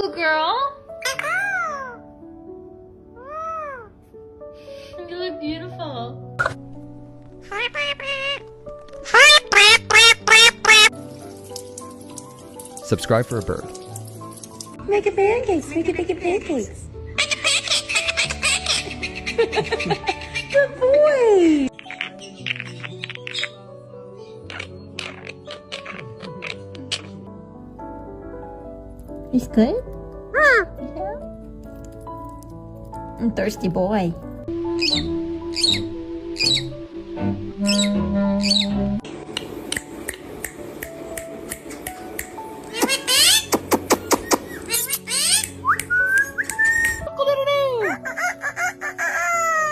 Good girl. You look beautiful. Subscribe for a bird. Make a pancakes. Make a pancakes. Good boy. He's good? Yeah. I'm thirsty boy.